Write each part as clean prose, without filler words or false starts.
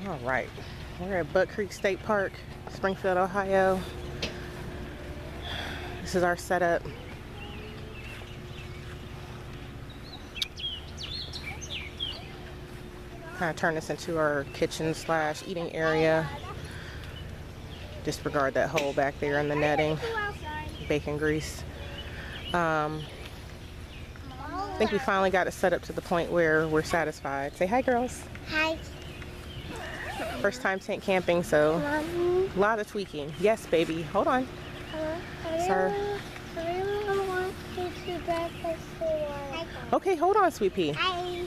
All right, we're at Buck Creek State Park, Springfield, Ohio. This is our setup. Kind of turn this into our kitchen slash eating area. Disregard that hole back there in the netting. Bacon grease. I think we finally got it set up to the point where we're satisfied. Say hi, girls. Hi. First time tent camping, so a lot of tweaking. Yes, baby. Hold on. Sir. I want to see breakfast for. Okay, hold on, sweet pea. Hi.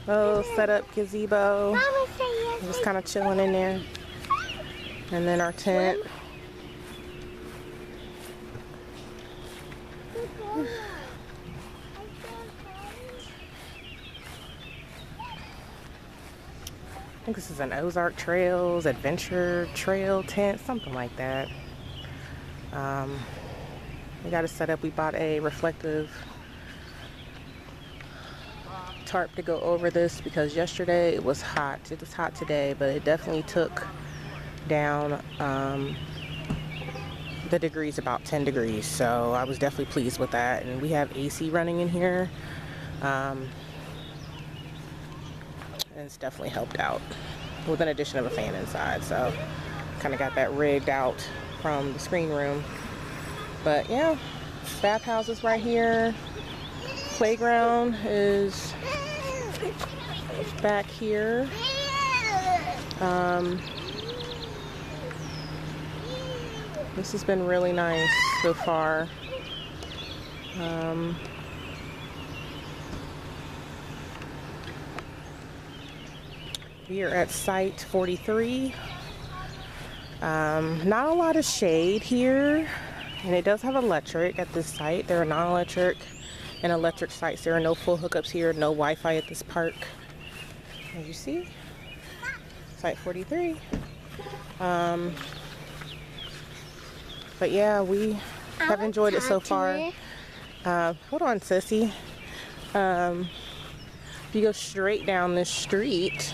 Oh, set up gazebo. Mama say yes. Just kind of chilling in there. And then our tent. I think this is an Ozark Trails Adventure Trail tent, something like that. We got it set up. We bought a reflective tarp to go over this because yesterday it was hot. It was hot today, but it definitely took down the degrees about 10 degrees. So I was definitely pleased with that. And we have AC running in here. And it's definitely helped out with an addition of a fan inside. So kind of got that rigged out from the screen room. But yeah, bathhouses right here. Playground is back here. This has been really nice so far. We are at site 43. Not a lot of shade here, and it does have electric at this site. There are non-electric and electric sites. There are no full hookups here, no Wi-Fi at this park. As you see, site 43. But yeah, we have enjoyed it so far. Hold on, sissy. If you go straight down this street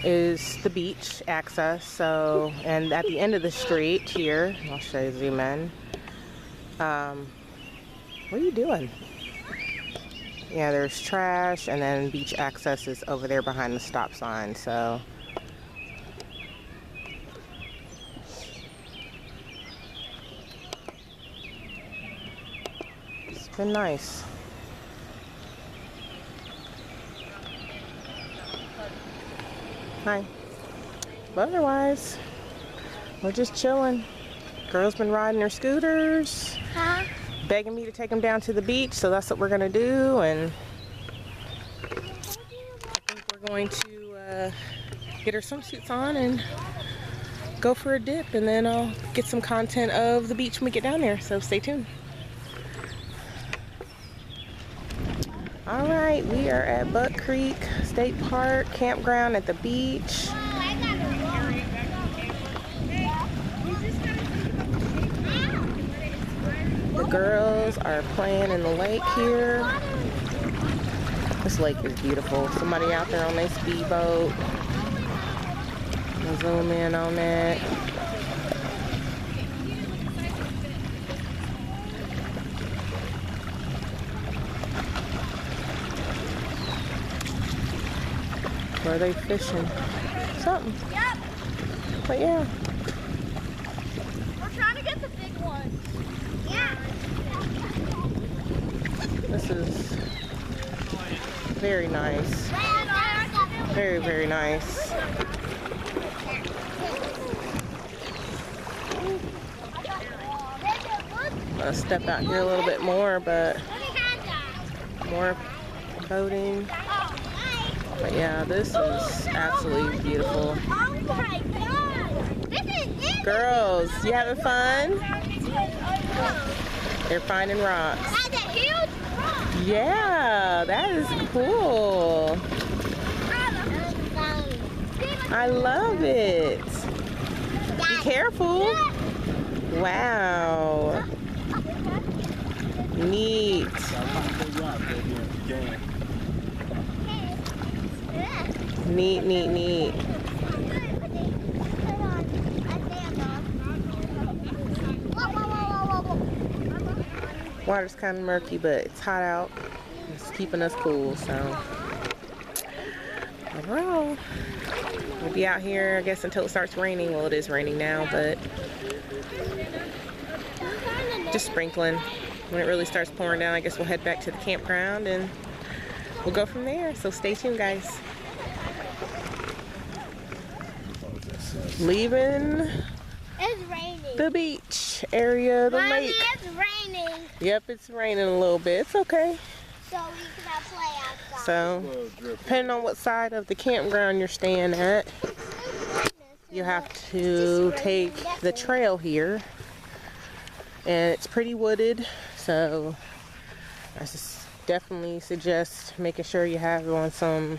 is the beach access. So, and at the end of the street here, I'll show you, zoom in. What are you doing? Yeah, there's trash, and then beach access is over there behind the stop sign. So it's been nice. Hi. But otherwise, we're just chilling. Girls been riding their scooters. Huh? Begging me to take them down to the beach, so that's what we're gonna do. And I think we're going to get our swimsuits on and go for a dip, and then I'll get some content of the beach when we get down there, so stay tuned. All right, we are at Buck Creek State Park campground at the beach. The girls are playing in the lake here. This lake is beautiful. Somebody out there on their speedboat. I'll zoom in on that. Where are they fishing? Something. Yep. But yeah. We're trying to get the big one. Yeah. This is very nice. Very, very nice. I'm gonna step out here a little bit more, but more boating. But yeah, this is absolutely beautiful. Oh my God! This is it. Girls, you having fun? They're finding rocks. That's a huge rock. Yeah, that is cool. I love it. Be careful. Wow. Neat. Neat, neat, neat. Water's kind of murky, but it's hot out. It's keeping us cool, so. Overall, we'll be out here, I guess, until it starts raining. Well, it is raining now, but just sprinkling. When it really starts pouring down, I guess we'll head back to the campground and we'll go from there. So stay tuned, guys. Leaving It's raining. the beach area of the Mommy, lake. it's raining. Yep, it's raining a little bit. It's okay. So we cannot play outside. So, depending on what side of the campground you're staying at, you have to take the trail here. And it's pretty wooded, so I just definitely suggest making sure you have on some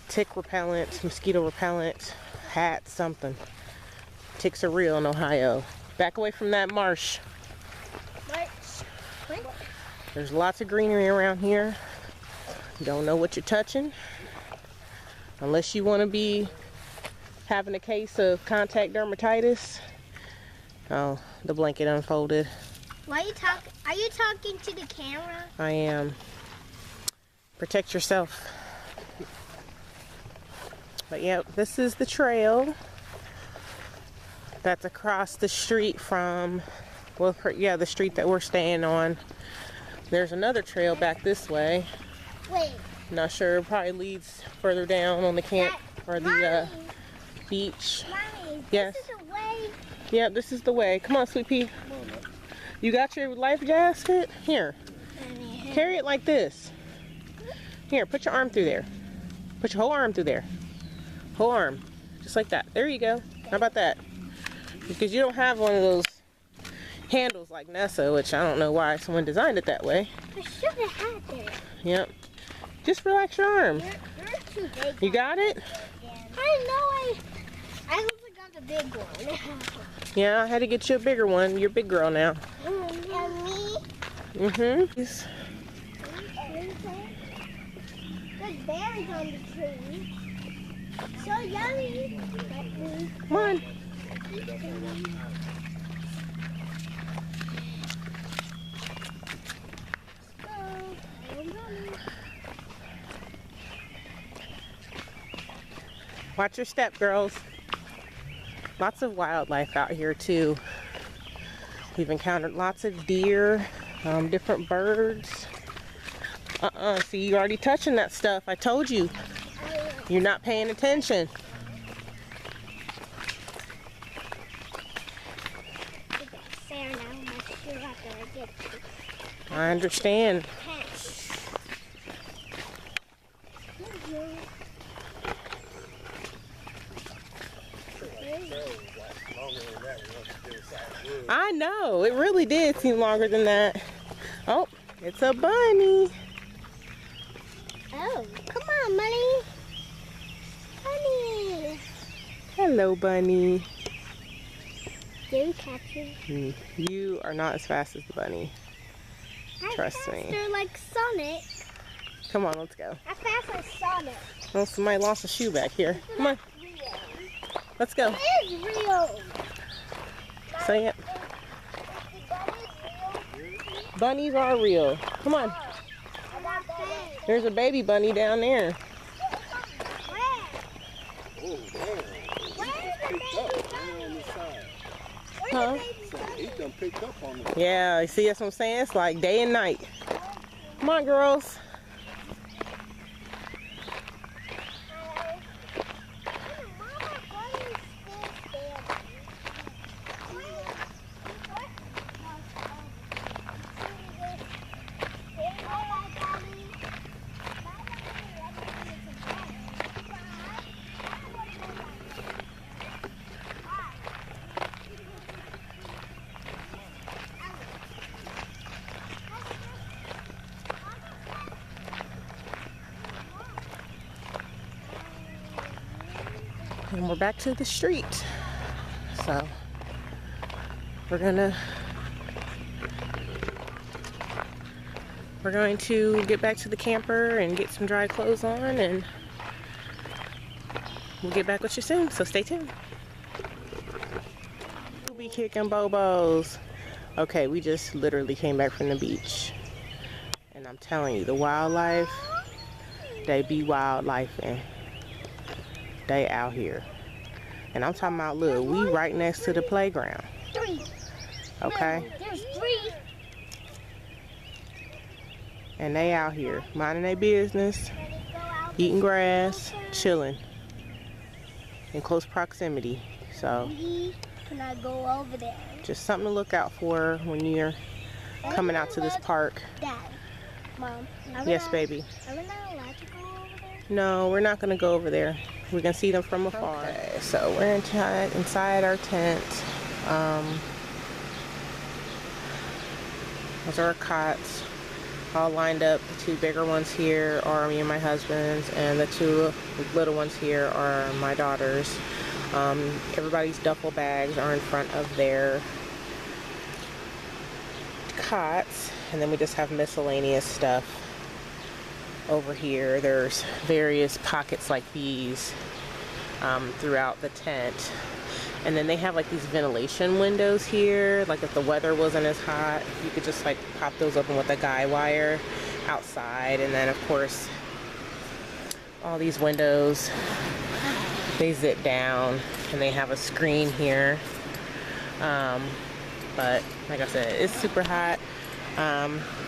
tick repellent, mosquito repellent, hat, something. Ticks are real in Ohio. Back away from that marsh. There's lots of greenery around here. You don't know what you're touching. Unless you want to be having a case of contact dermatitis. Oh, the blanket unfolded. Why are you talking? Are you talking to the camera? I am. Protect yourself. But yeah, this is the trail that's across the street from, well, yeah, the street that we're staying on. There's another trail back this way. Wait. Not sure, it probably leads further down on the camp or the Mommy, beach. Mommy, Yes. this is the way. Yeah, this is the way. Come on, Sweet Pea. You got your life jacket? Here. Carry it like this. Here, put your arm through there. Put your whole arm through there. Whole arm. Just like that. There you go. How about that? Because you don't have one of those handles like Nessa, which I don't know why someone designed it that way. I should have had it. Yep. Just relax your arm. You're too big. You got it? I hope I got the big one. Yeah, I had to get you a bigger one. You're a big girl now. And me? Mm-hmm. There's berries on the tree. So yummy. Come on. Watch your step, girls. Lots of wildlife out here too. We've encountered lots of deer, different birds. See, you're already touching that stuff. I told you. You're not paying attention. Sarah, now my shoe after I get I understand. I know, it really did seem longer than that. Oh, it's a bunny. Oh, come on, Bunny. Bunny. Hello, bunny. Did you catch it? You are not as fast as the bunny. Trust me. I'm faster like Sonic. Come on, let's go. I'm fast like Sonic. Oh, somebody lost a shoe back here. Come on, let's go. It is real. Say it. Bunnies are real. Come on. There's a baby bunny down there. Huh? Yeah, you see that's what I'm saying? It's like day and night. Come on, girls. And we're back to the street. So we're going to get back to the camper and get some dry clothes on, and we'll get back with you soon, so stay tuned. We'll be kicking bobos. Okay, we just literally came back from the beach, and I'm telling you, the wildlife, they be wildlife, and they out here. And I'm talking about, look, we right next to the playground. 3. Okay? No, there's 3. And they out here minding their business, eating grass, chilling in close proximity. So We cannot go over there. just something to look out for when you're coming out to this park. Dad, Mom. Are we Yes, not- baby. Are we not allowed to go over there? No, we're not going to go over there. We can see them from afar. Okay, so we're inside our tent. Those are our cots, all lined up. The 2 bigger ones here are me and my husband's, and the 2 little ones here are my daughter's. Everybody's duffel bags are in front of their cots, and then we just have miscellaneous stuff over here. There's various pockets like these throughout the tent, and then they have like these ventilation windows here, like if the weather wasn't as hot, you could just like pop those open with a guy wire outside. And then of course all these windows, they zip down, and they have a screen here, but like I said, it's super hot.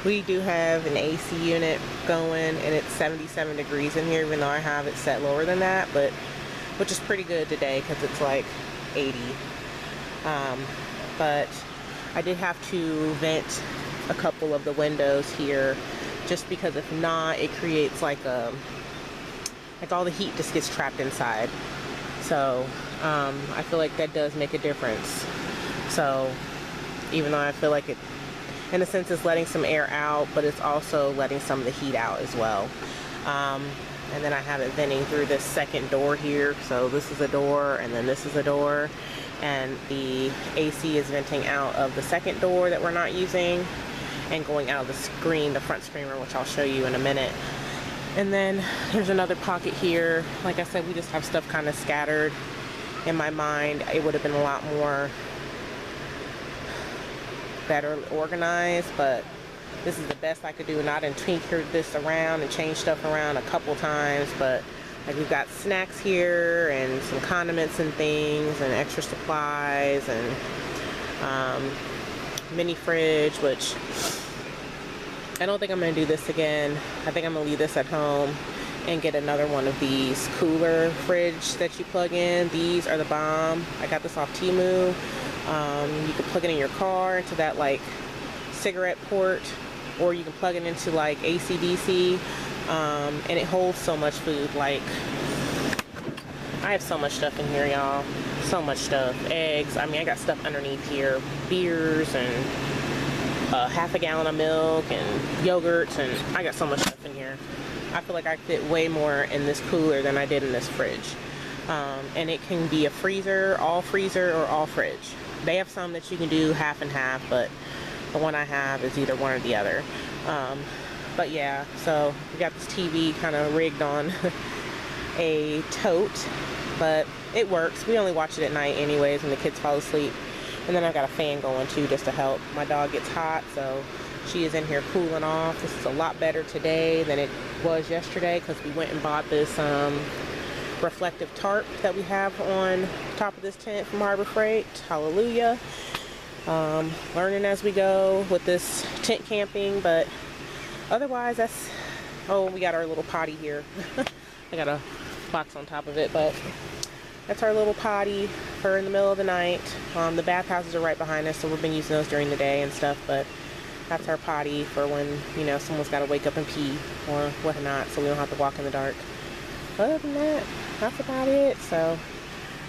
We do have an AC unit going, and it's 77 degrees in here, even though I have it set lower than that, but which is pretty good today because it's like 80. But I did have to vent a couple of the windows here, just because if not, it creates like all the heat just gets trapped inside. So I feel like that does make a difference. So even though I feel like it, in a sense, is letting some air out, but it's also letting some of the heat out as well. And then I have it venting through this second door here. So this is a door, and then this is a door, and the AC is venting out of the second door that we're not using and going out of the screen, the front screen, which I'll show you in a minute. And then there's another pocket here. Like I said, we just have stuff kind of scattered. In my mind, it would have been a lot more better organized, but this is the best I could do. And I done tinkered this around and changed stuff around a couple times, but like we've got snacks here and some condiments and things and extra supplies and mini fridge, which I don't think I'm gonna do this again. I think I'm gonna leave this at home and get another one of these cooler fridge that you plug in. These are the bomb. I got this off Temu. You can plug it in your car into that like cigarette port, or you can plug it into like AC/DC, and it holds so much food. Like, I have so much stuff in here, y'all. So much stuff. Eggs. I mean, I got stuff underneath here. Beers and half a gallon of milk and yogurts, and I got so much stuff in here. I feel like I fit way more in this cooler than I did in this fridge. And it can be a freezer, or all fridge. They have some that you can do half and half, but the one I have is either one or the other. But yeah, so we got this TV kind of rigged on a tote, but it works. We only watch it at night anyways when the kids fall asleep. And then I've got a fan going too, just to help. My dog gets hot, so she is in here cooling off. This is a lot better today than it was yesterday, because we went and bought this reflective tarp that we have on top of this tent from Harbor Freight. Hallelujah. Learning as we go with this tent camping, but otherwise that's, oh, we got our little potty here. I got a box on top of it, but that's our little potty for in the middle of the night. The bathhouses are right behind us, so we've been using those during the day and stuff, but that's our potty for when, you know, someone's got to wake up and pee or whatnot, so we don't have to walk in the dark. Other than that, that's about it. So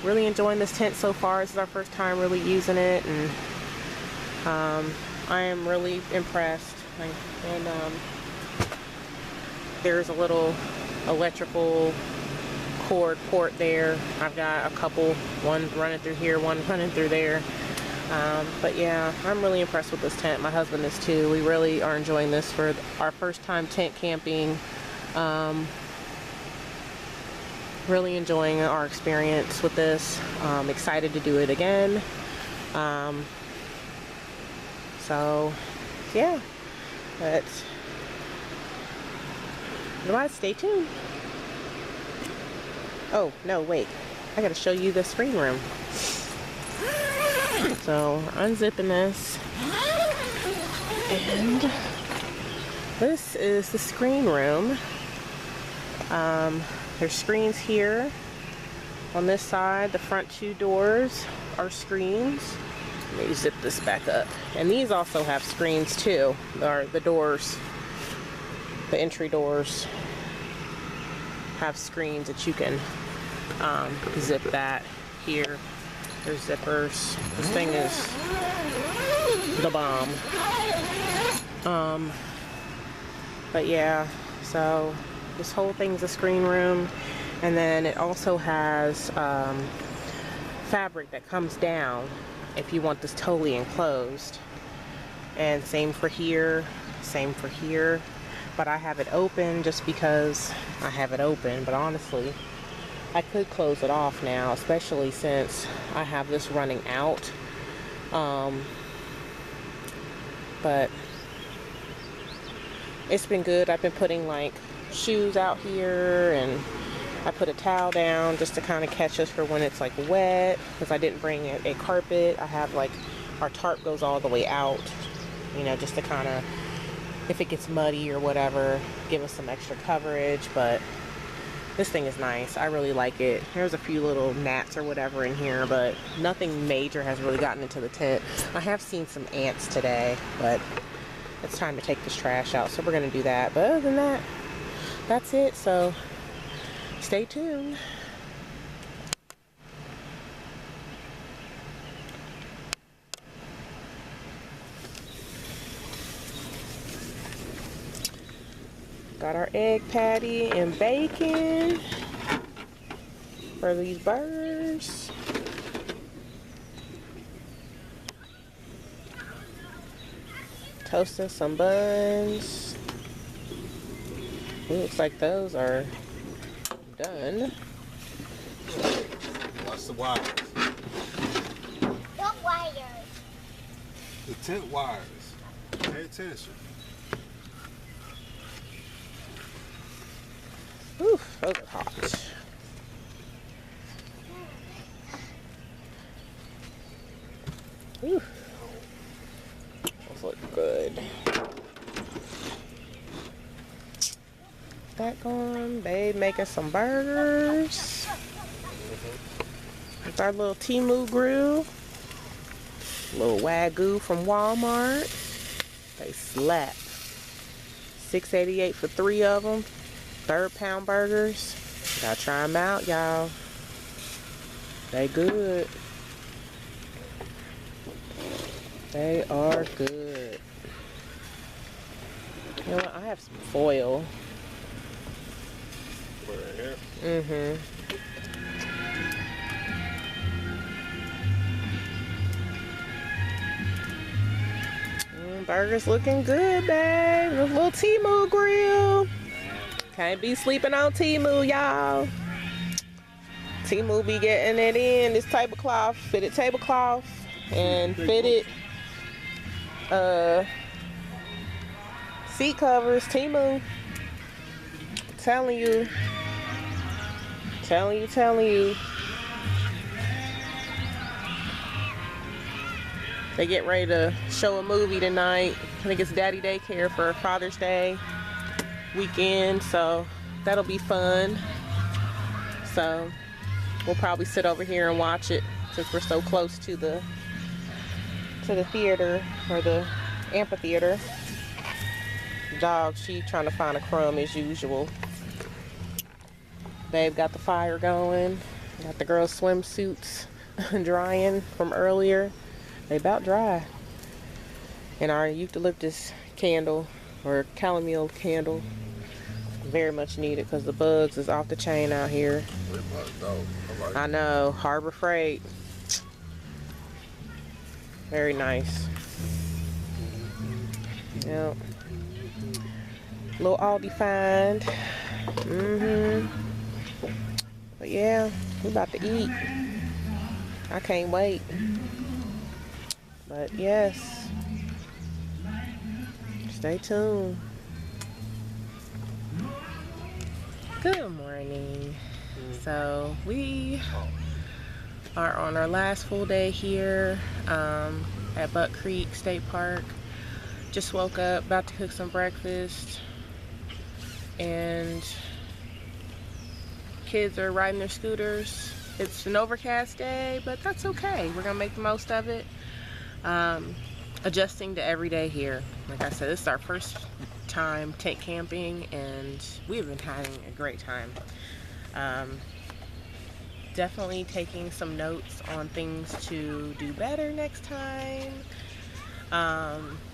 really enjoying this tent so far. This is our first time really using it, and I am really impressed. And there's a little electrical cord port there. I've got a couple, one running through here, one running through there. But yeah, I'm really impressed with this tent. My husband is too. We really are enjoying this for our first time tent camping. Really enjoying our experience with this. Excited to do it again. So yeah, but otherwise, stay tuned. Oh no, wait, I gotta show you the screen room. So unzipping this, and this is the screen room. There's screens here on this side. The front two doors are screens. Let me zip this back up. And these also have screens too. The doors, the entry doors have screens that you can zip that. Here, there's zippers. This thing is the bomb. But yeah, so this whole thing's a screen room, and then it also has fabric that comes down if you want this totally enclosed. And same for here, same for here. But I have it open just because I have it open. But honestly, I could close it off now, especially since I have this running out. But it's been good. I've been putting like shoes out here, and I put a towel down just to kind of catch us for when it's like wet, because I didn't bring a carpet. I have like our tarp goes all the way out, you know, just to kind of, if it gets muddy or whatever, give us some extra coverage. But this thing is nice. I really like it. There's a few little gnats or whatever in here, but nothing major has really gotten into the tent. I have seen some ants today, but it's time to take this trash out, so we're gonna do that. But other than that, that's it. So stay tuned. Got our egg patty and bacon for these burgers. Toasting some buns. It looks like those are done. Watch the wires. What wires? The tent wires. Pay attention. Oof, those are hot. Oof. Those look good. That going, babe making some burgers. It's our little Temu grill. Little Wagyu from Walmart. They slap. $6.88 for 3 of them. 3rd pound burgers. Gotta try them out, y'all. They good. They are good. You know what? I have some foil. Mm-hmm. Burgers looking good, babe. A little Temu grill. Can't be sleeping on Temu, y'all. Temu be getting it in. This tablecloth, fitted tablecloth, and fitted seat covers. Temu. Telling you. They get ready to show a movie tonight. I think it's Daddy Daycare for Father's Day weekend, so that'll be fun. So we'll probably sit over here and watch it since we're so close to the theater, or the amphitheater. Dog, she trying to find a crumb as usual. Babe got the fire going. Got the girls' swimsuits drying from earlier. They about dry. And our eucalyptus candle, or chamomile candle, very much needed because the bugs is off the chain out here. I know, Harbor Freight. Very nice. Yep. Little Aldi find. But yeah, we about to eat. I can't wait. But yes, stay tuned. Good morning. So we are on our last full day here at Buck Creek State Park. Just woke up, about to cook some breakfast, and kids are riding their scooters. It's an overcast day, but that's okay. We're gonna make the most of it. Adjusting to every day here. Like I said, this is our first time tent camping, and we've been having a great time. Definitely taking some notes on things to do better next time.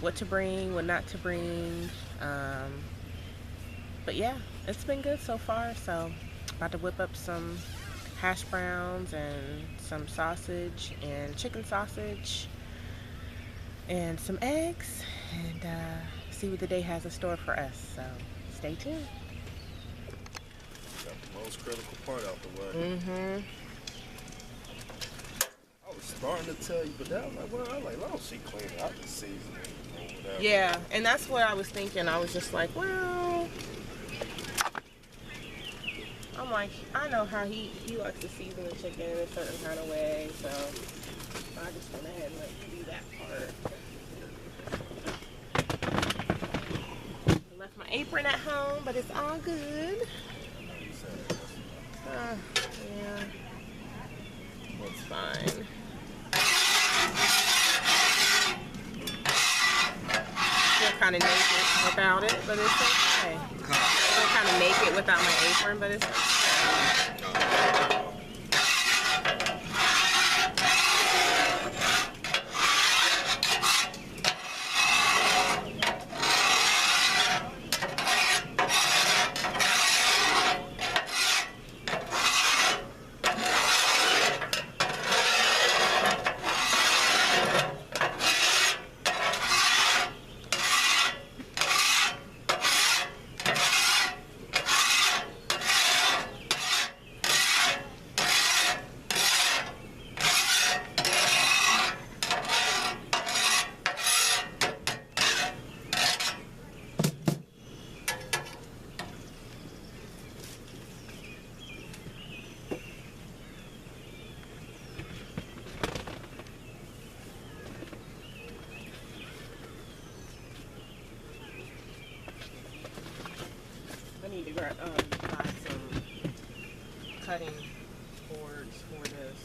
What to bring, what not to bring. But yeah, it's been good so far. So about to whip up some hash browns and some sausage and chicken sausage and some eggs, and see what the day has in store for us. So stay tuned. Got the most critical part out the way. I was starting to tell you, but that was like, well, I don't see clean. I can season it or whatever. Yeah, and that's what I was thinking. I was just like, well, I'm like, I know how he likes to season the chicken in a certain kind of way, so I just went ahead and let him do that part. I left my apron at home, but it's all good. Yeah, it's fine. Feel kind of naked without it, but it's okay. Feel kind of naked without my apron, but it's okay. I need to buy some cutting boards for this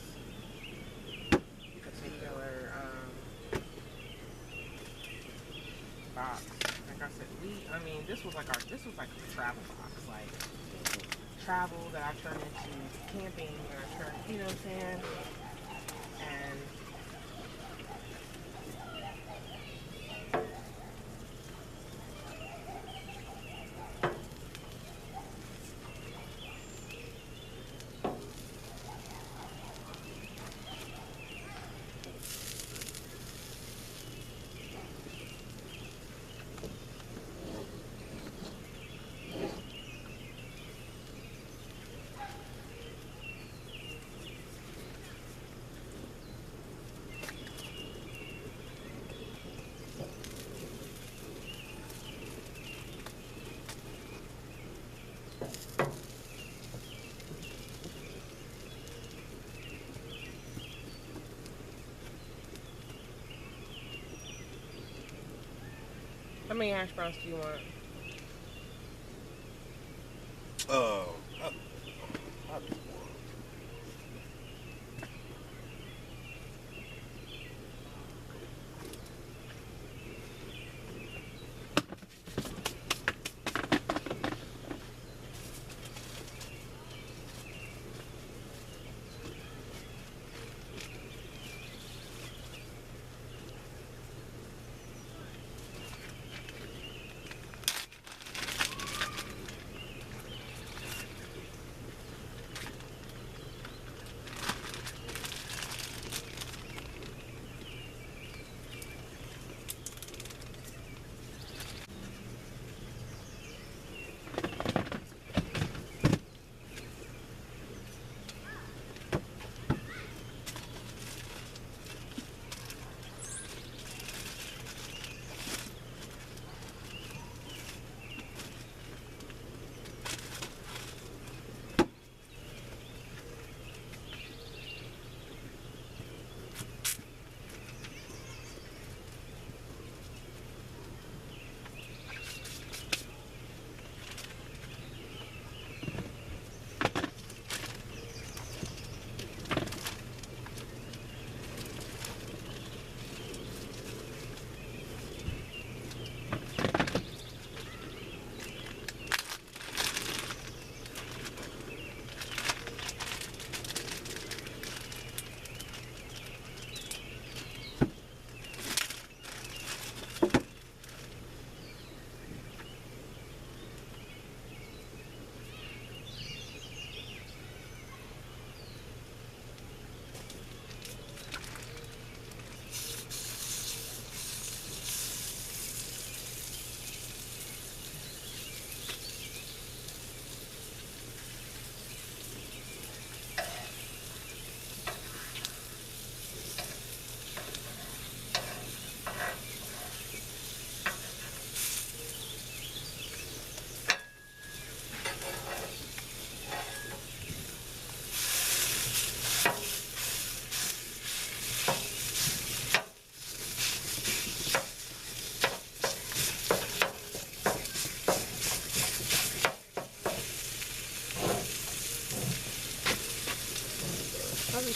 particular box. Like I said, this was like a travel box, like travel that I turned into camping, and I turned, you know what I'm saying? And how many hash browns do you want? I'll do one.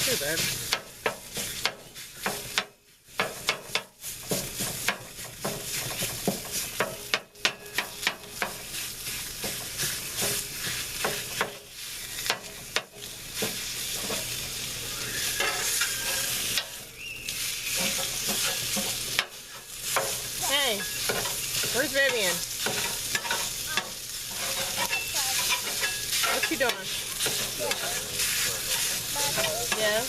too, baby. Hey, where's Vivian? What you doing? Yeah?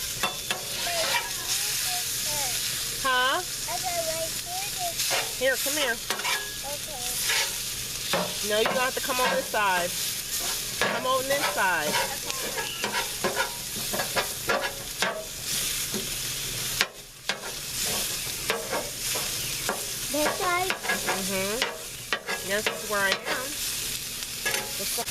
Huh? Here, come here. No, you don't have to come on this side. Come on this side. This side? Mm-hmm. Yes, this is where I am. What's up?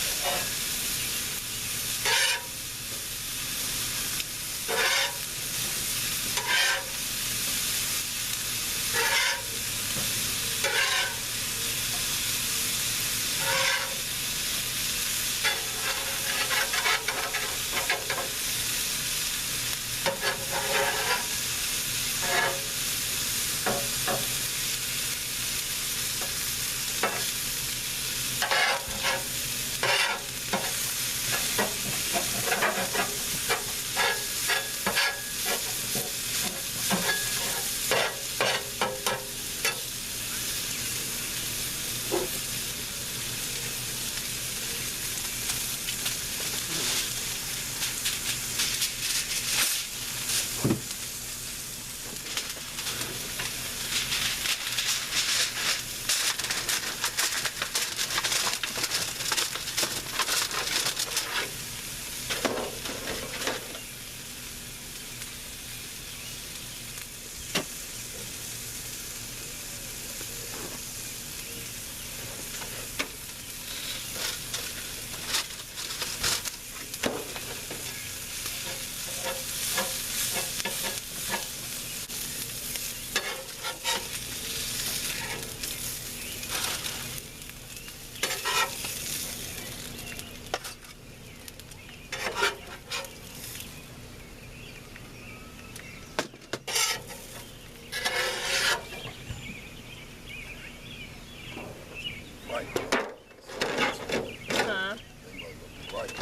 Right. Huh? Right.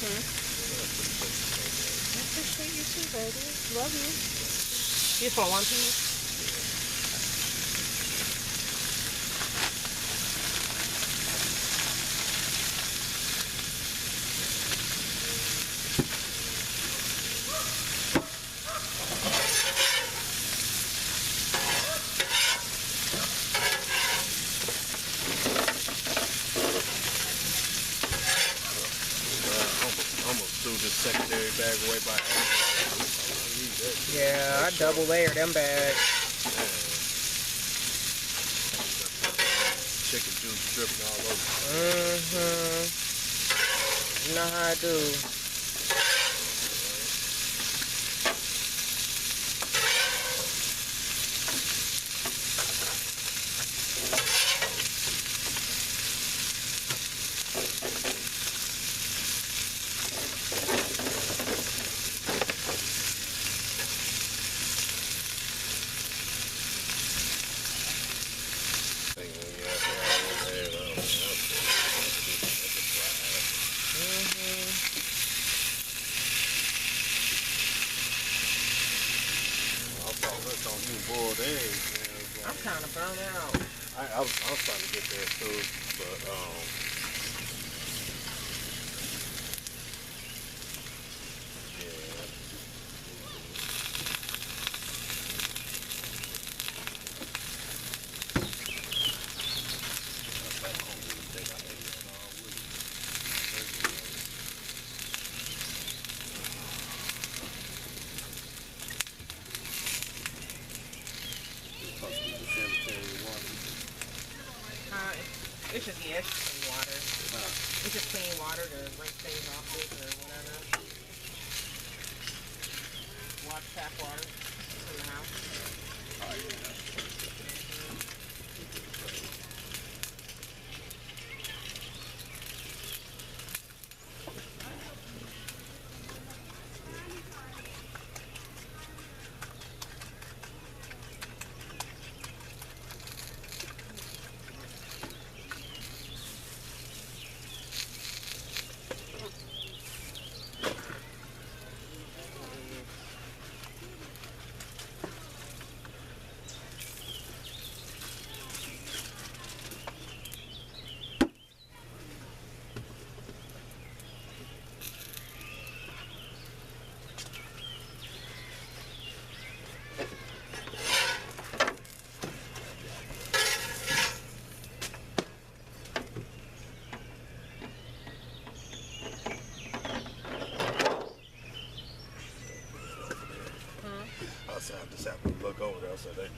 I appreciate you too, baby. Love you. You just want one piece? Almost threw this secondary bag away by accident. I need that. Yeah, I double layer them bags. Chicken juice dripping all over. Mm-hmm. You know how I do. Boiled eggs, man. I'm kind of burnt out. I was trying to get there too, but yeah. It's just, yeah, it's just clean water. It's just clean water to rinse things off with or whatever. Wash tap water in the house. Oh, yeah. I said, I just happened to look over there. I said, they do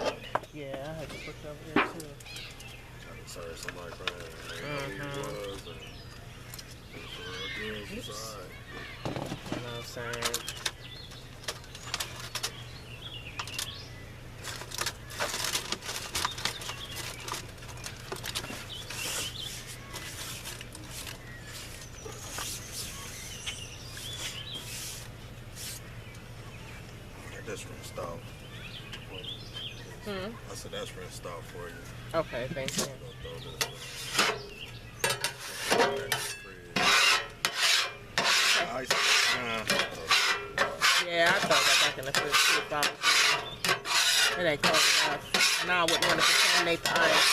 it. Yeah, I had to look over there too. I just heard somebody crying. They know who he was. And it was all right. You know what I'm saying? That's rinsed off. I said that's rinsed off for you. Okay, thank you. Yeah, I thought that back in the first 2000. It ain't cold enough. Now I wouldn't want to contaminate the ice.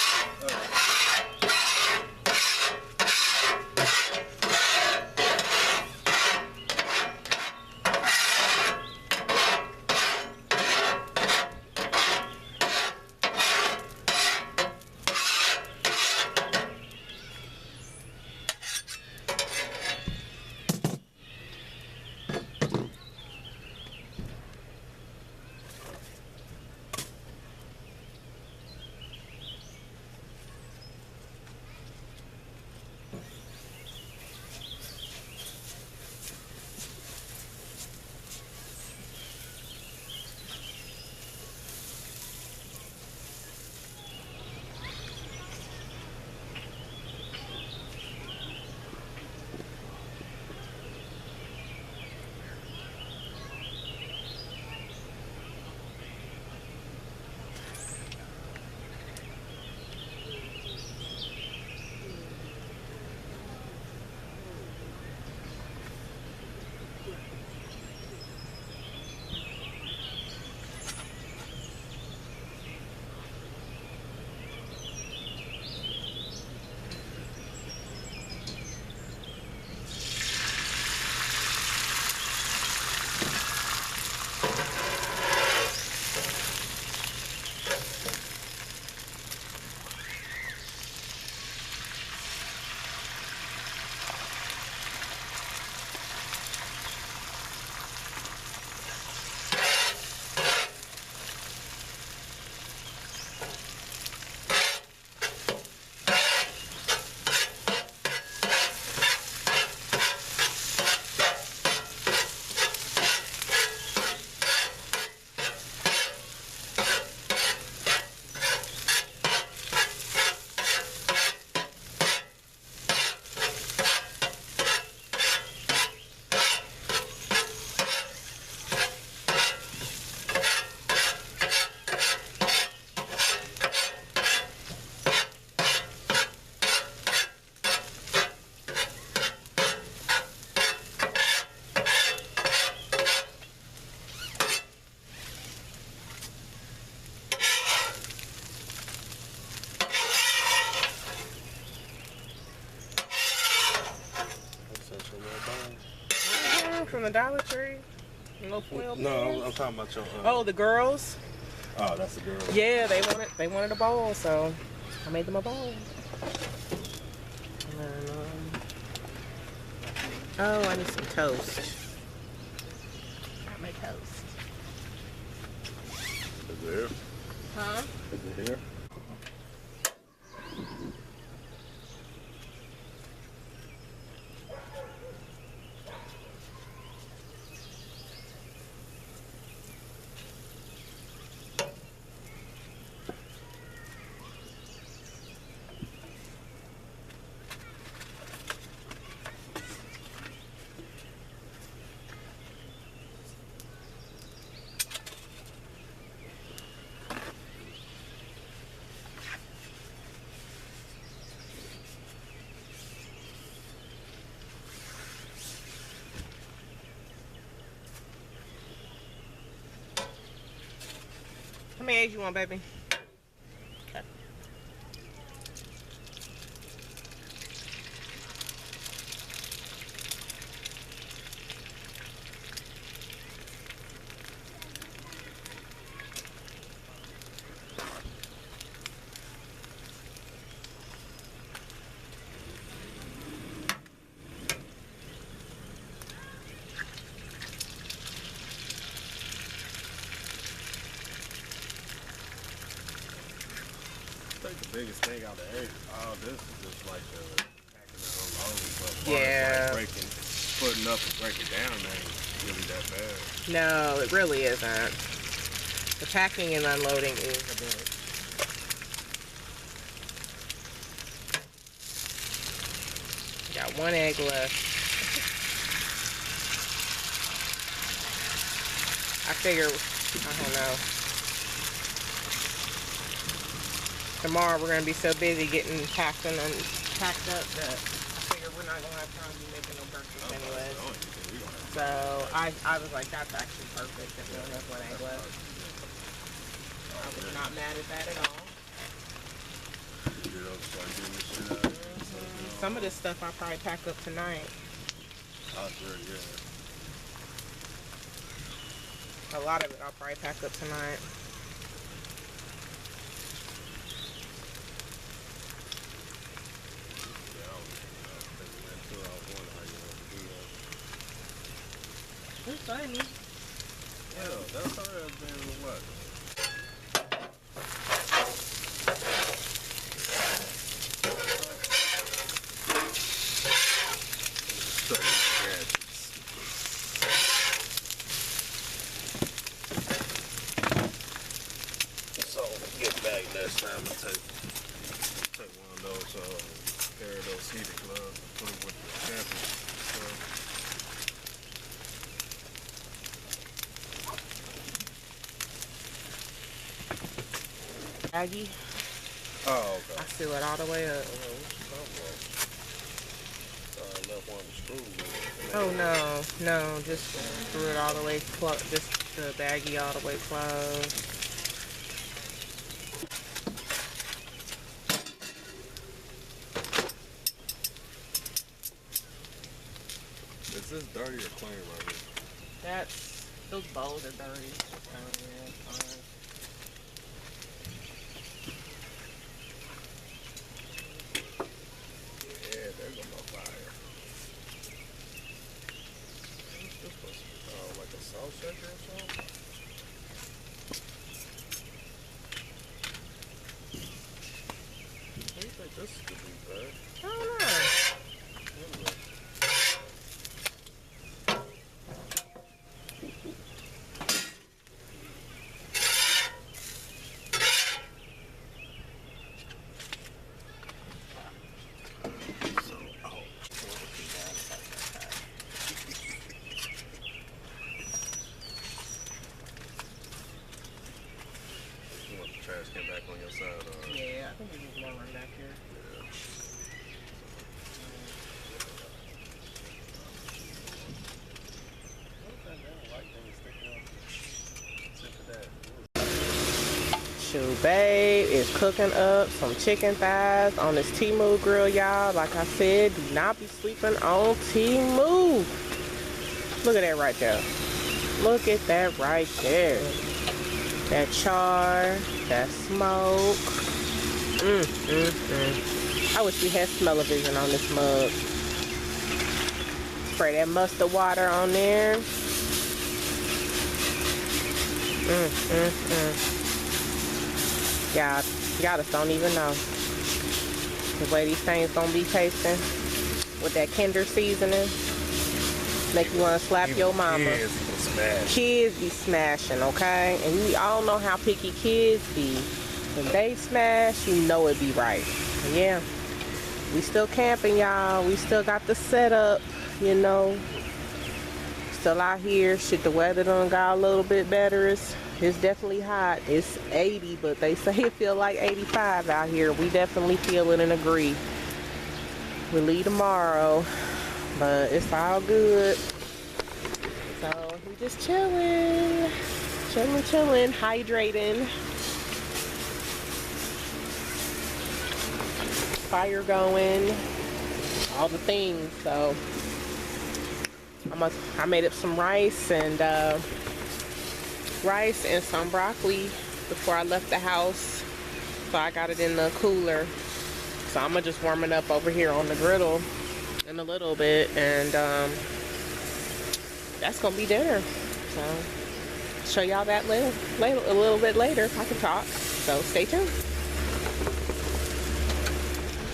From the Dollar Tree? No foil No, I'm talking about your. Oh, the girls? Oh, that's the girl. Yeah, they wanted a bowl, so I made them a bowl. And then, oh, I need some toast. Got my toast. Is it here? Huh? Is it here? many eggs you want, baby? Okay. I think the biggest thing out of all this is just like the packing and unloading. But Yeah. like putting up and breaking down ain't really that bad. No, it really isn't. The packing and unloading is a bit. Got one egg left. I figure, I don't know. Tomorrow we're gonna be so busy getting packed and packed up that I figure we're not gonna have time to be making no breakfast anyways. So I was like, that's actually perfect if we only have one egg left. I was not mad at that at all. Some of this stuff I'll probably pack up tonight. A lot of it I'll probably pack up tonight. It's funny. Yeah, that's how it's been what? So get back next time and take one of those pair of those heated gloves and put them with the camping stuff. Aggie, Oh, okay. I seal it all the way up. I left one of the screws. Oh no, just screw it all the way closed, just the baggie all the way closed. Is this dirty or clean right here? Those bowls are dirty. Oh yeah, it's fine. Yeah, there goes my fire. What's this supposed to be? Oh, like a salt shaker or something? What do you think this could be, bud? I don't know. Anyway. You want the trash can back on your side, or? Yeah, I think there's one right back here. Shoot, babe is cooking up some chicken thighs on this Temu grill, y'all. Like I said, do not be sleeping on Temu. Look at that right there. Look at that right there. That char, that smoke. I wish we had smell-o-vision on this mug. Spray that mustard water on there. Y'all just don't even know the way these things gonna be tasting with that Kinder seasoning. Make you wanna slap your mama. Kids be smashing, okay? And we all know how picky kids be. When they smash, you know it be right. And yeah, we still camping, y'all. We still got the setup, you know. Still out here. Shit, the weather done got a little bit better. It's definitely hot. It's 80, but they say it feel like 85 out here. We definitely feel it and agree. We leave tomorrow, but it's all good. So we just chilling, hydrating. fire going, all the things. So I made up some rice and some broccoli before I left the house. So I got it in the cooler. So I'm gonna just warm it up over here on the griddle in a little bit, and that's gonna be dinner. So show y'all that later, a little bit later if I can talk. So stay tuned.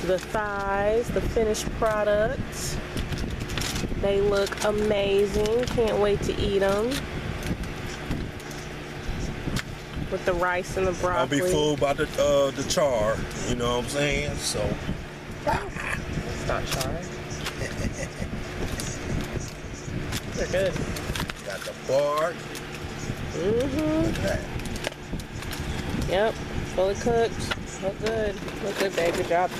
The thighs, the finished products. They look amazing. Can't wait to eat them. With the rice and the broccoli. I'll be fooled by the char, you know what I'm saying? So It's not char. They're good. got the bark. Look at that. Yep, fully cooked. Look good. Look good, babe. Good job.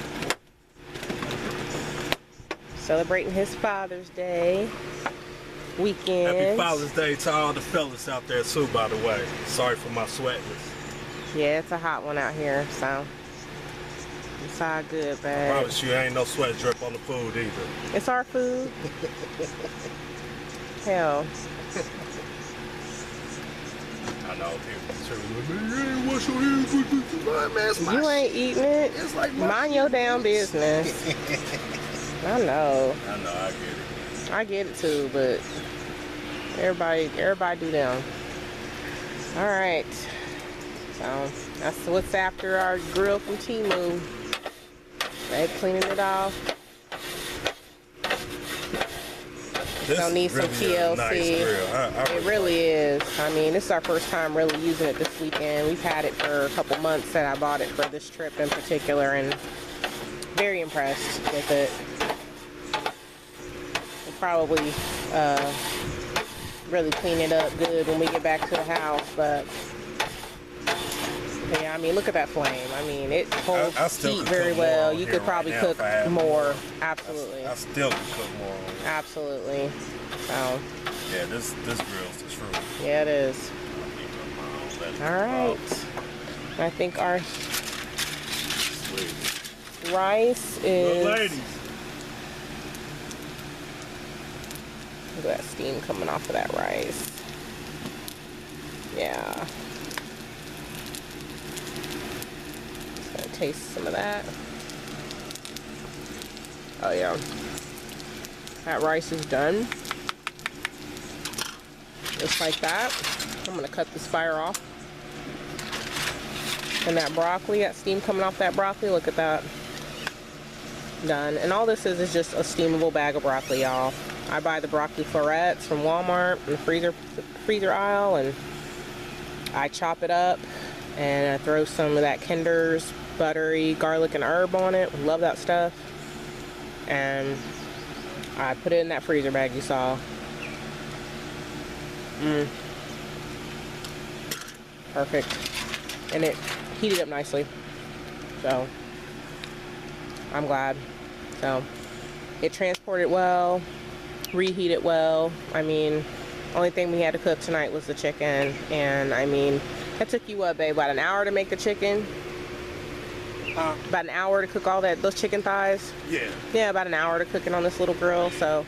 Celebrating his Father's Day weekend. Happy Father's Day to all the fellas out there too, by the way. Sorry for my sweatness. Yeah, it's a hot one out here, so it's all good, I babe. promise you, ain't no sweat drip on the food either. It's our food. Hell. I know people say, "You ain't wash your hands with this." Like, man, it's my You ain't eating it. It's like my Mind your damn business. I know. I know, I get it. I get it too, but everybody do them. All right. So that's what's after our grill from Temu. They cleaning it off. This Don't need some really is a TLC. nice grill. It really is. I mean, this is our first time really using it this weekend. We've had it for a couple months that I bought it for this trip in particular, and very impressed with it. We'll probably really clean it up good when we get back to the house, but yeah, I mean, look at that flame. I mean, it holds I still heat could very cook well. more You here could right probably now cook if I had more. Absolutely. I still can cook more on it. Absolutely. So, Yeah, this grill's the truth. yeah, it is. All right. I think our rice is. Good ladies. Look at that steam coming off of that rice. Yeah. Just gonna taste some of that. Oh yeah. That rice is done. Just like that. I'm gonna cut this fire off. And that broccoli, that steam coming off that broccoli, look at that. Done. And all this is just a steamable bag of broccoli, y'all. I buy the broccoli florets from Walmart in the freezer aisle, and I chop it up and I throw some of that Kinder's buttery garlic and herb on it. Love that stuff. And I put it in that freezer bag you saw. Perfect. And it heated up nicely. So I'm glad. So it transported well, reheated well. I mean, only thing we had to cook tonight was the chicken, and I mean, that took you what, babe? About an hour to make the chicken? About an hour to cook all those chicken thighs? Yeah. Yeah, about an hour to cook it on this little grill. So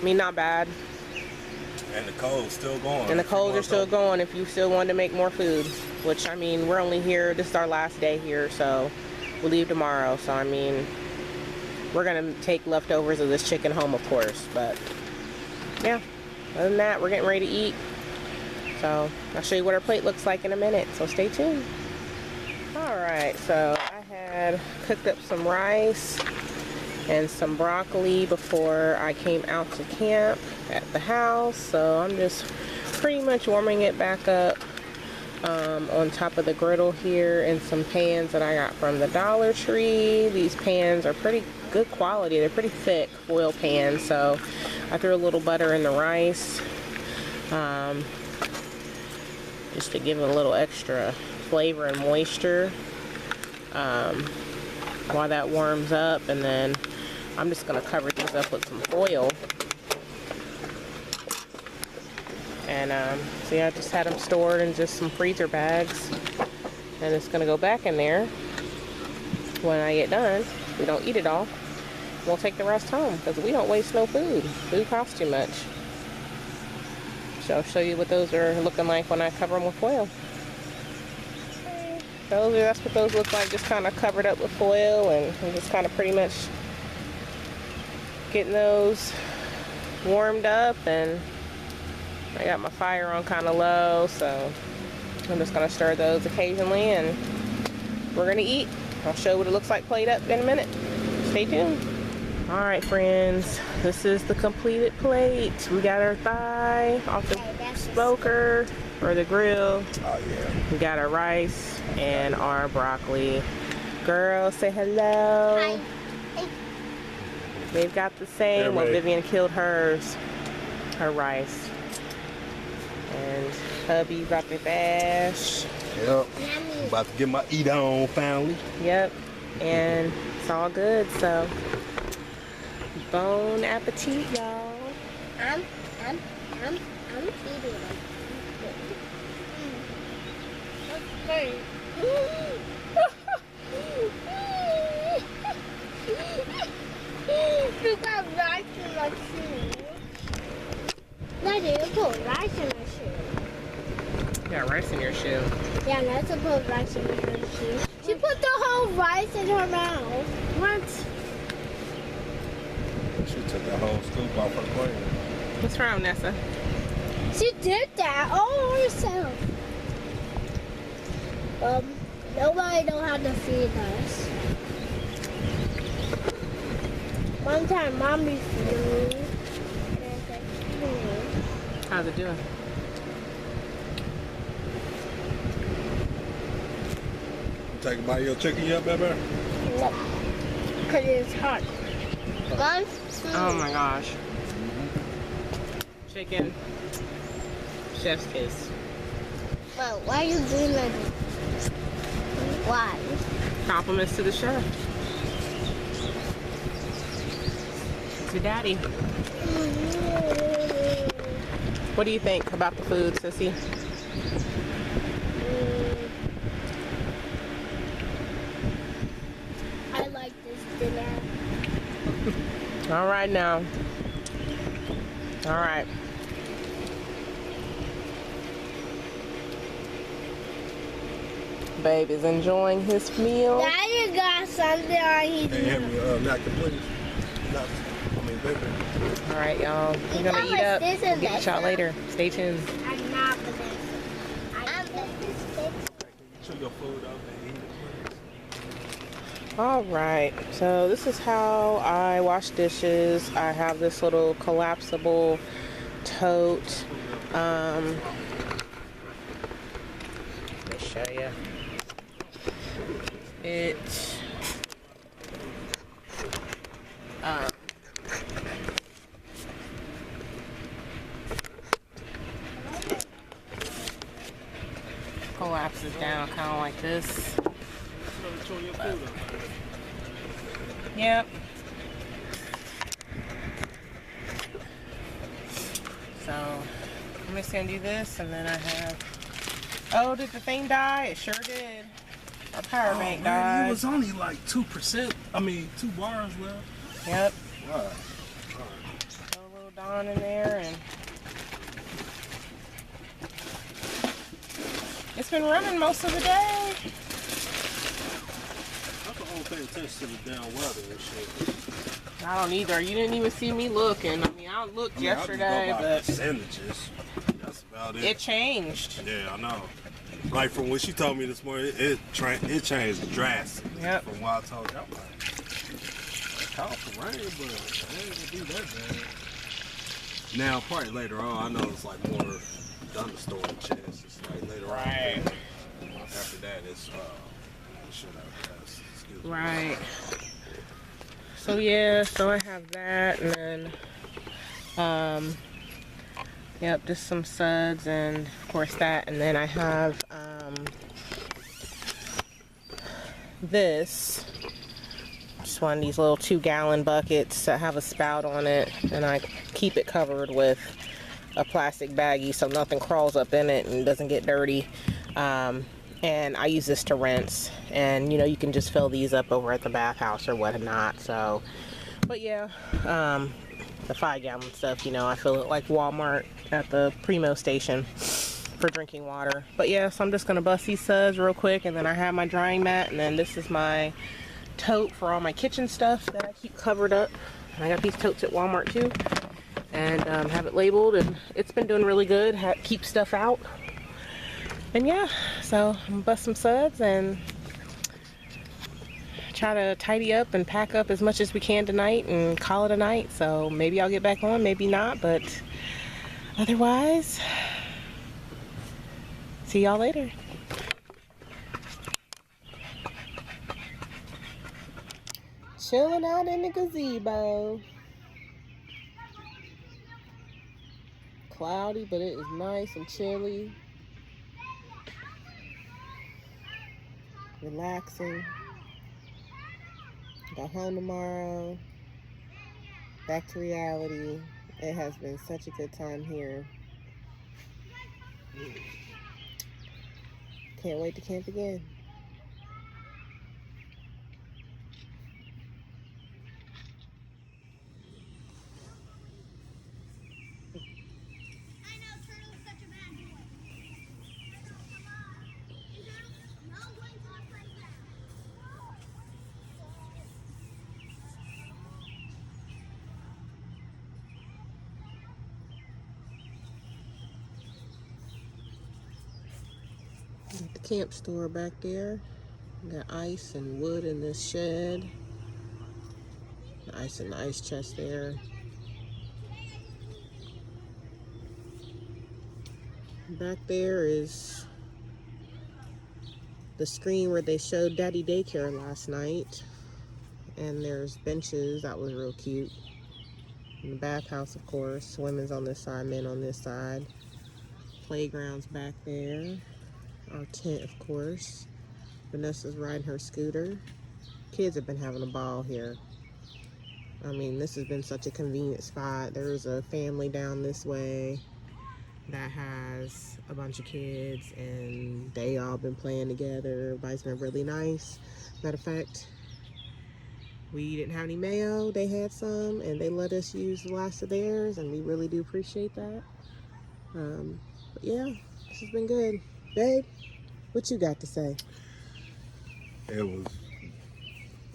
I mean, not bad. And the coal's still going. And the coals are still going if you still want to make more food. Which, I mean, we're only here, this is our last day here, so we'll leave tomorrow. So, I mean, we're going to take leftovers of this chicken home, of course. But, yeah, other than that, we're getting ready to eat. So, I'll show you what our plate looks like in a minute. So, stay tuned. Alright, so I had cooked up some rice and some broccoli before I came out to camp at the house. So I'm just pretty much warming it back up on top of the griddle here in some pans that I got from the Dollar Tree. These pans are pretty good quality. They're pretty thick foil pans. So I threw a little butter in the rice just to give it a little extra flavor and moisture while that warms up, and then I'm just going to cover these up with some foil. And so yeah, I just had them stored in just some freezer bags, and it's going to go back in there. when I get done, we don't eat it all. We'll take the rest home because we don't waste no food. Food costs too much. So I'll show you what those are looking like when I cover them with foil. That's what those look like, just kind of covered up with foil, and I'm just kind of pretty much getting those warmed up, and I got my fire on kind of low, so I'm just gonna stir those occasionally, and we're gonna eat. I'll show you what it looks like played up in a minute. Stay tuned. All right, friends, this is the completed plate. We got our thigh off the smoker or the grill. Oh yeah. We got our rice and our broccoli. Girl, say hello. Hi. They've got the same. Well, Vivian killed hers, her rice. And hubby got the bash. Yep. About to get my eat on finally. Yep. And it's all good, so bon appetit, y'all. I'm eating it. Okay. You got rice in my shoe. Daddy, you put rice in my shoe. You got rice in your shoe. Yeah, let's put rice in her shoe. She put the whole rice in her mouth. What? She took the whole scoop off her plate. What's wrong, Nessa? She did that all herself. Nobody know how to feed us. One time, Mommy fed me. And I was like, How's it doing? Take a bite of your chicken yet, baby? nope. Because it's hot. 1, 2. Oh my gosh. Chicken. Chef's kiss. Well, why are you doing like this? Why? Compliments to the chef. To daddy. What do you think about the food, Sissy? I like this dinner. All right now. All right. Babe is enjoying his meal. Daddy got something on his Hey, hand me napkin, please. Baby. All right, y'all. We're gonna eat up. We'll get with y'all later. Stay tuned. I'm not the best. I'm the best. Chew your food out and eat it, please. All right. So this is how I wash dishes. I have this little collapsible tote. Let me show you. It collapses down kind of like this. Yep. So I'm just gonna do this, and then I have. Oh, did the thing die? It sure did. Our power bank died. It was only like 2%. I mean, 2 bars left. Yep. Wow. Throw a little Dawn in there, and it's been running most of the day. I don't pay attention to the damn weather and shit. I don't either. You didn't even see me looking. I mean, I looked yesterday, I just go by but percentages. That's about it. it changed. Yeah, I know. Like from what she told me this morning, it changed drastically. Yep. From what I told you, I'm like, it's called for rain, but it ain't gonna be that bad. Now, probably later on, I know it's like more thunderstorm chances. Like later Right. on. After that, it's shit out there. Excuse me. Right. So yeah, so I have that, and then yep, just some suds, and of course that, and then I have this, just one of these little 2-gallon buckets that have a spout on it, and I keep it covered with a plastic baggie so nothing crawls up in it and doesn't get dirty. and I use this to rinse. And you know, you can just fill these up over at the bathhouse or whatnot. So, but yeah, the 5-gallon stuff, you know, I fill it like Walmart at the Primo station for drinking water. But yeah, so I'm just gonna bust these suds real quick, and then I have my drying mat, and then this is my tote for all my kitchen stuff that I keep covered up. I got these totes at Walmart too, and have it labeled, and it's been doing really good. Keep stuff out, and yeah, so I'm gonna bust some suds and try to tidy up and pack up as much as we can tonight and call it a night. So maybe I'll get back on, maybe not, but otherwise, see y'all later. Chilling out in the gazebo. Cloudy, but it is nice and chilly. Relaxing. Go home tomorrow. Back to reality. It has been such a good time here. Can't wait to camp again. Got the camp store back there. Got ice and wood in this shed. The ice in the ice chest there. Back there is the screen where they showed Daddy Daycare last night. And there's benches. That was real cute. And the bathhouse, of course. Women's on this side, men on this side. Playground's back there. Our tent, of course. Vanessa's riding her scooter. Kids have been having a ball here. I mean, this has been such a convenient spot. There's a family down this way that has a bunch of kids, and they all been playing together. Everybody's been really nice. Matter of fact, we didn't have any mayo. They had some, and they let us use the last of theirs, and we really do appreciate that. But yeah, this has been good. Babe, what you got to say? It was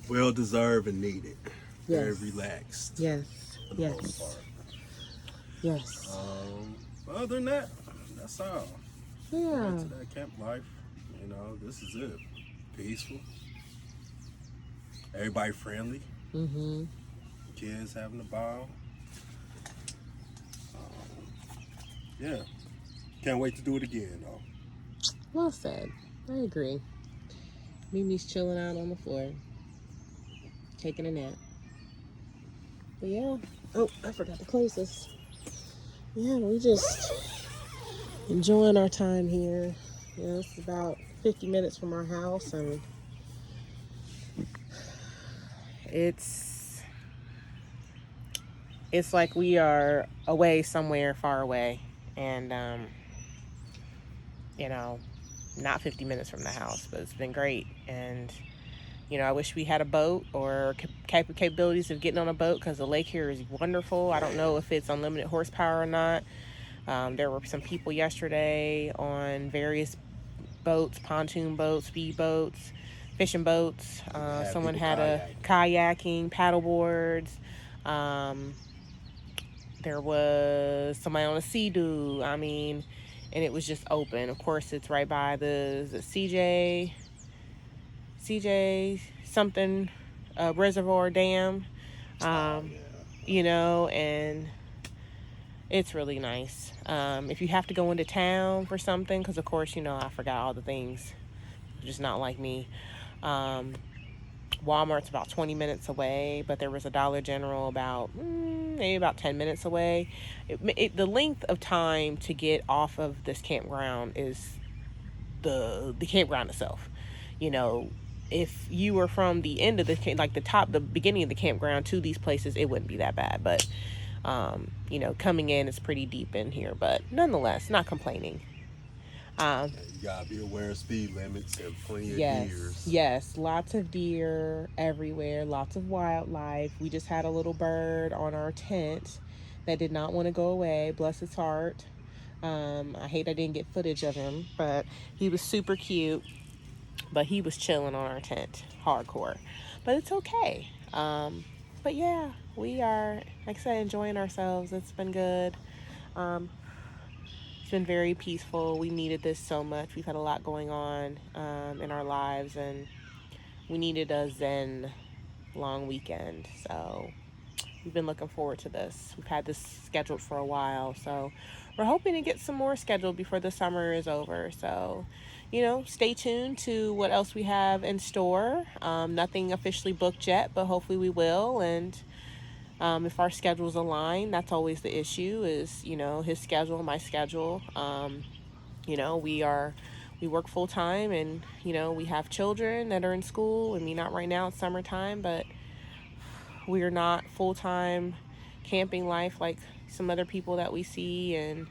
well deserved and needed. Yes. Very relaxed. Yes. For the most part. Yes. Other than that, that's all. Yeah. Into that camp life, you know, this is it. Peaceful. Everybody friendly. Mm-hmm. Kids having a ball. Yeah. Can't wait to do it again, though. Well said. I agree. Mimi's chilling out on the floor, taking a nap. But yeah. Oh, I forgot to close this. Yeah, we just enjoying our time here. You know, it's about 50 minutes from our house, and it's like we are away somewhere far away, and you know, not 50 minutes from the house, but it's been great. And you know, I wish we had a boat or capabilities of getting on a boat, because the lake here is wonderful. I don't know if it's unlimited horsepower or not. There were some people yesterday on various boats, pontoon boats, speed boats, fishing boats. Someone had a kayaking, paddle boards. There was somebody on a Sea-Doo. I mean, and it was just open. Of course, it's right by the CJ something reservoir dam, you know, and it's really nice. If you have to go into town for something, because of course, you know, I forgot all the things, just not like me. Walmart's about 20 minutes away, but there was a Dollar General about maybe about 10 minutes away. The length of time to get off of this campground is the campground itself. You know, if you were from the end of the beginning of the campground to these places, it wouldn't be that bad. But you know, coming in is pretty deep in here, but nonetheless, not complaining. Um, You gotta be aware of speed limits and plenty of yes, deers. yes, lots of deer everywhere, lots of wildlife. We just had a little bird on our tent that did not want to go away. Bless his heart. I hate I didn't get footage of him, but he was super cute. But he was chilling on our tent, hardcore. But it's okay. But yeah, we are, like I said, enjoying ourselves. It's been good. Um, it's been very peaceful. We needed this so much. We've had a lot going on in our lives, and we needed a zen long weekend. So we've been looking forward to this. We've had this scheduled for a while, so we're hoping to get some more scheduled before the summer is over. So, stay tuned to what else we have in store. Nothing officially booked yet, but hopefully we will. And if our schedules align, that's always the issue. Is his schedule, my schedule. We work full time, and we have children that are in school. I mean, not right now, it's summertime, but we're not full-time camping life like some other people that we see. And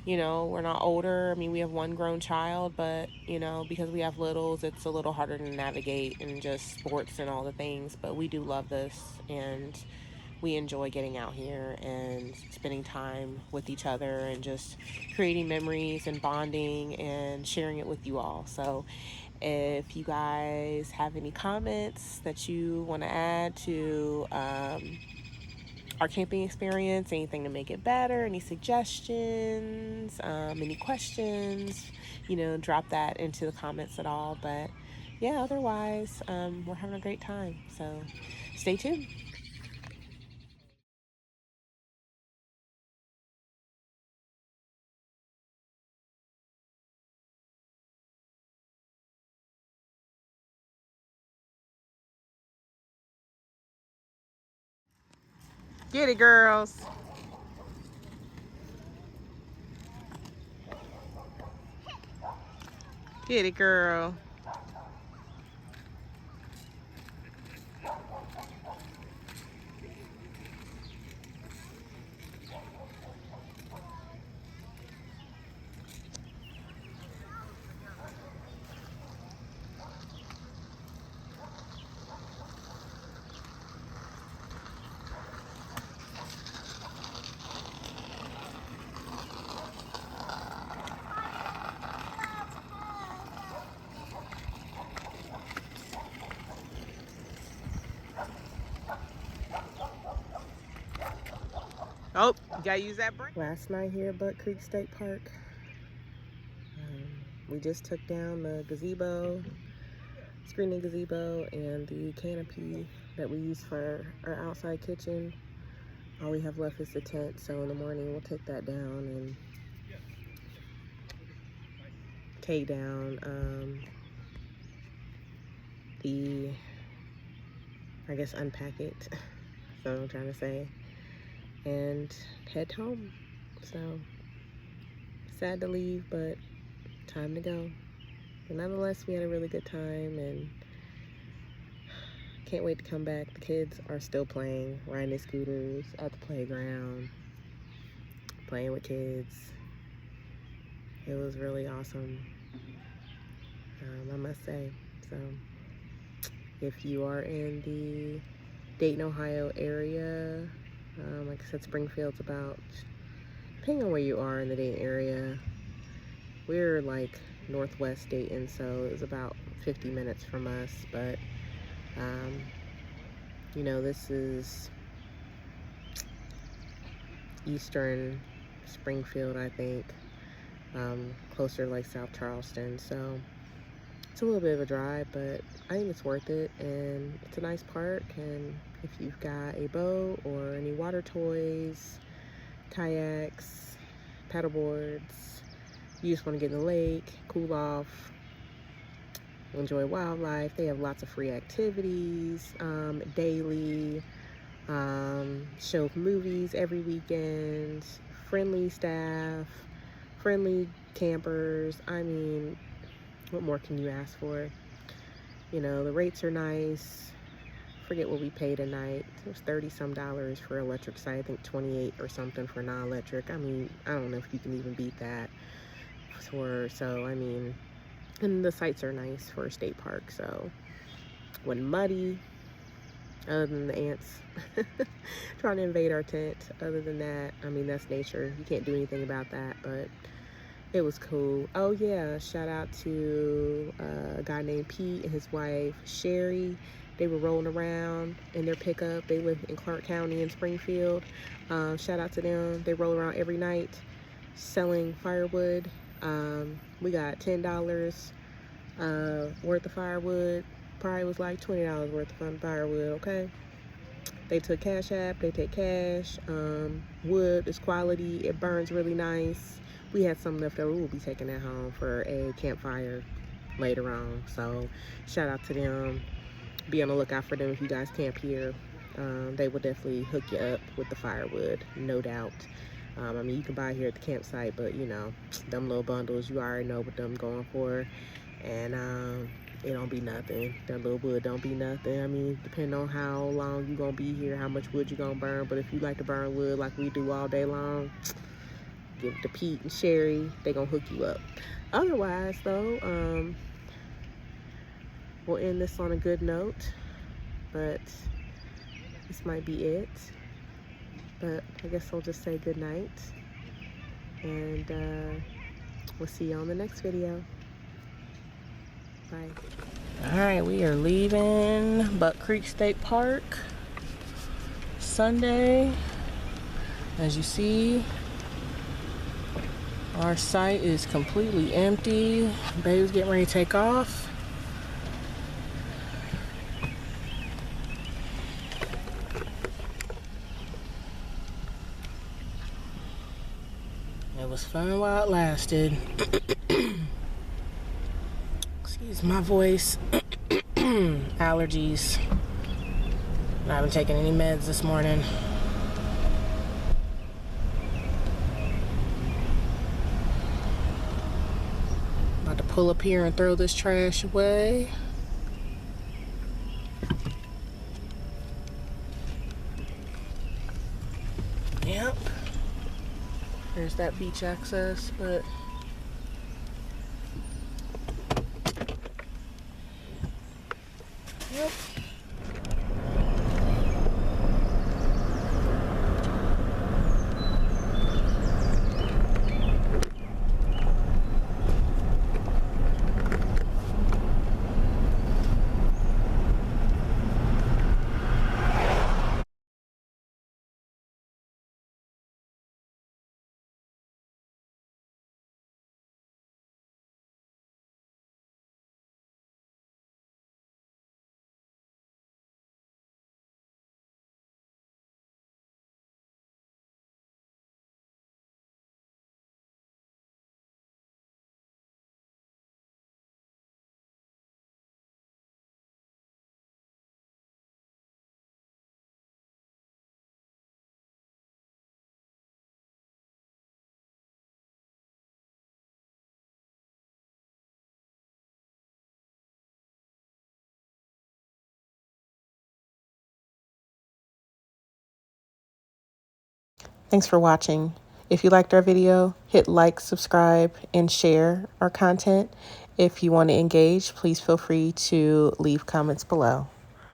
we're not older. I mean, we have one grown child, but because we have littles, it's a little harder to navigate and just sports and all the things. But we do love this, and we enjoy getting out here and spending time with each other and just creating memories and bonding and sharing it with you all. So if you guys have any comments that you want to add to our camping experience, anything to make it better, any suggestions, any questions, drop that into the comments at all. But yeah, otherwise, we're having a great time. So stay tuned. Get it, girls. Get it, girl. Oh, you gotta use that brake. Last night here at Buck Creek State Park, we just took down the gazebo, screening gazebo, and the canopy that we use for our outside kitchen. All we have left is the tent, so in the morning we'll take that down and take down unpack it. So I'm trying to say, and head home. So sad to leave, but time to go. But nonetheless, we had a really good time, and can't wait to come back. The kids are still playing, riding their scooters at the playground, playing with kids. It was really awesome, I must say. So if you are in the Dayton, Ohio area, like I said, Springfield's about, depending on where you are in the Dayton area, we're like northwest Dayton, so it was about 50 minutes from us. But this is eastern Springfield, I think, closer to like South Charleston. So it's a little bit of a drive, but I think it's worth it, and it's a nice park. And if you've got a boat or any water toys, kayaks, paddle boards, you just want to get in the lake, cool off, enjoy wildlife, they have lots of free activities daily, show movies every weekend, friendly staff, friendly campers. I mean, what more can you ask for? The rates are nice. Forget what we paid a night. It was $30-some for electric side. I think 28 or something for non-electric. I mean, I don't know if you can even beat that tour. So, I mean, and the sites are nice for a state park. So, when muddy, other than the ants trying to invade our tent. Other than that, I mean, that's nature. You can't do anything about that, but it was cool. Oh yeah, shout out to a guy named Pete and his wife Sherry. They were rolling around in their pickup. They live in Clark County in Springfield. Shout out to them. They roll around every night selling firewood. We got $10 worth of firewood. Probably was like $20 worth of firewood, okay? They took Cash App, they take cash. Wood is quality, it burns really nice. We had some left over. We'll be taking that home for a campfire later on. So shout out to them. Be on the lookout for them if you guys camp here. They will definitely hook you up with the firewood, no doubt. I mean, you can buy here at the campsite, but you know, them little bundles, you already know what them going for. And it don't be nothing. That little wood don't be nothing. I mean, depending on how long you gonna be here, how much wood you gonna burn. But if you like to burn wood like we do all day long, give it to Pete and Sherry. They gonna hook you up. Otherwise, though, we'll end this on a good note. But this might be it. But I guess I'll just say good night. And we'll see you on the next video. Bye. All right, we are leaving Buck Creek State Park Sunday. As you see, our site is completely empty. Baby's getting ready to take off. It was fun while it lasted. Excuse my voice. Allergies. I haven't taken any meds this morning. About to pull up here and throw this trash away. Yep. There's that beach access, but yep. Thanks for watching. If you liked our video, hit like, subscribe, and share our content. If you want to engage, please feel free to leave comments below.